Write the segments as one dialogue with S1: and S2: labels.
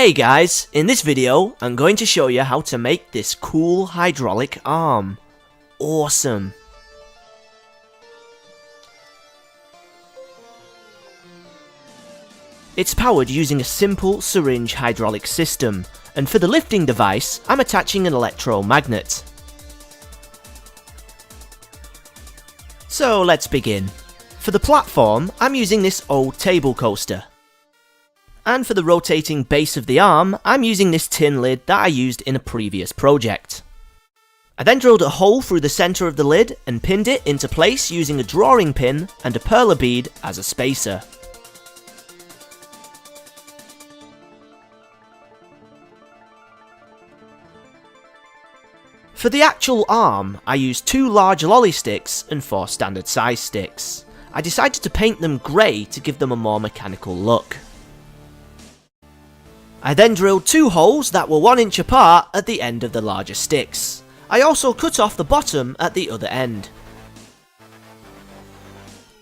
S1: Hey guys, in this video I'm going to show you how to make this cool hydraulic arm. Awesome! It's powered using a simple syringe hydraulic system, and for the lifting device I'm attaching an electromagnet. So let's begin. For the platform I'm using this old table coaster. And for the rotating base of the arm, I'm using this tin lid that I used in a previous project. I then drilled a hole through the centre of the lid and pinned it into place using a drawing pin and a perler bead as a spacer. For the actual arm, I used 2 large lolly sticks and 4 standard size sticks. I decided to paint them grey to give them a more mechanical look. I then drilled 2 holes that were 1 inch apart at the end of the larger sticks. I also cut off the bottom at the other end.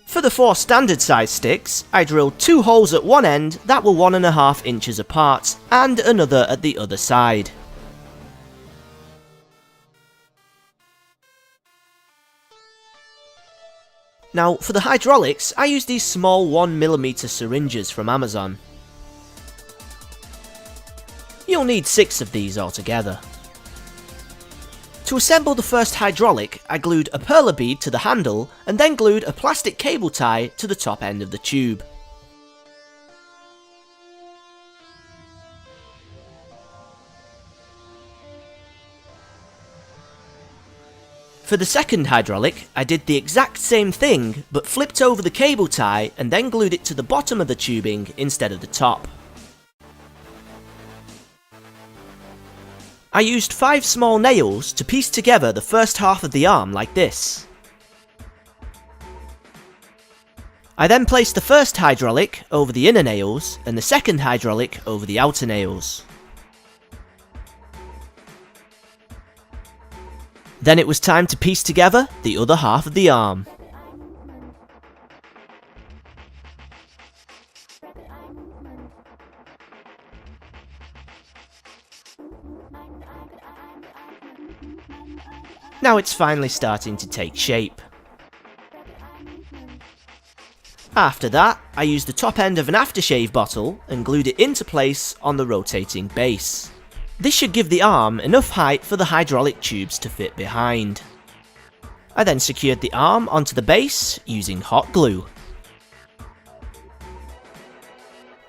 S1: For the 4 standard size sticks, I drilled 2 holes at one end that were 1.5 inches apart, and another at the other side. Now for the hydraulics, I used these small 1mm syringes from Amazon. You'll need 6 of these altogether. To assemble the first hydraulic, I glued a perler bead to the handle and then glued a plastic cable tie to the top end of the tube. For the second hydraulic, I did the exact same thing, but flipped over the cable tie and then glued it to the bottom of the tubing instead of the top. I used 5 small nails to piece together the first half of the arm like this. I then placed the first hydraulic over the inner nails and the second hydraulic over the outer nails. Then it was time to piece together the other half of the arm. Now it's finally starting to take shape. After that, I used the top end of an aftershave bottle and glued it into place on the rotating base. This should give the arm enough height for the hydraulic tubes to fit behind. I then secured the arm onto the base using hot glue.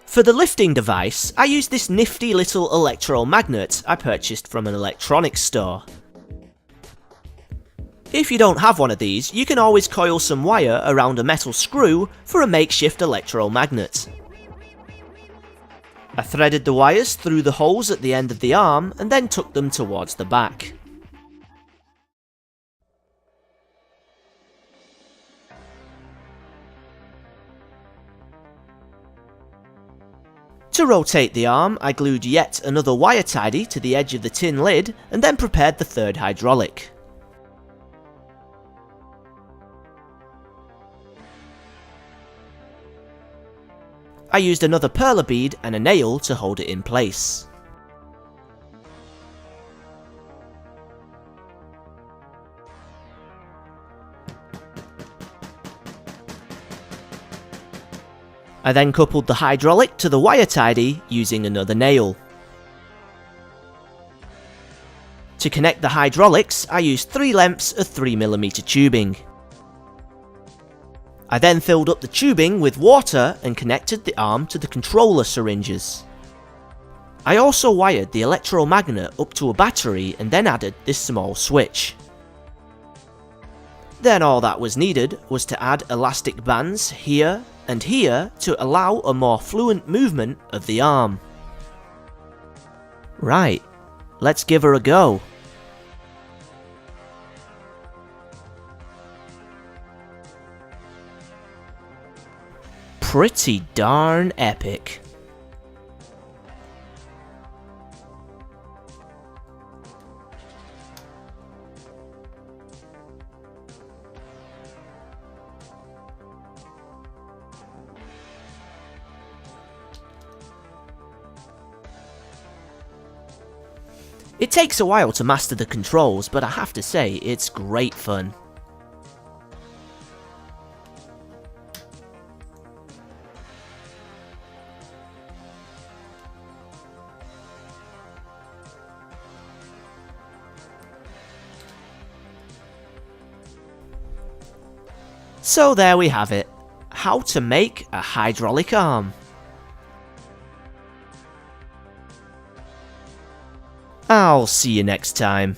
S1: For the lifting device, I used this nifty little electromagnet I purchased from an electronics store. If you don't have one of these, you can always coil some wire around a metal screw for a makeshift electromagnet. I threaded the wires through the holes at the end of the arm and then tucked them towards the back. To rotate the arm, I glued yet another wire tidy to the edge of the tin lid and then prepared the third hydraulic. I used another perler bead and a nail to hold it in place. I then coupled the hydraulic to the wire tidy using another nail. To connect the hydraulics, I used 3 lengths of 3mm tubing. I then filled up the tubing with water and connected the arm to the controller syringes. I also wired the electromagnet up to a battery and then added this small switch. Then all that was needed was to add elastic bands here and here to allow a more fluent movement of the arm. Right, let's give her a go. Pretty darn epic. It takes a while to master the controls, but I have to say, it's great fun. So there we have it, how to make a hydraulic arm. I'll see you next time.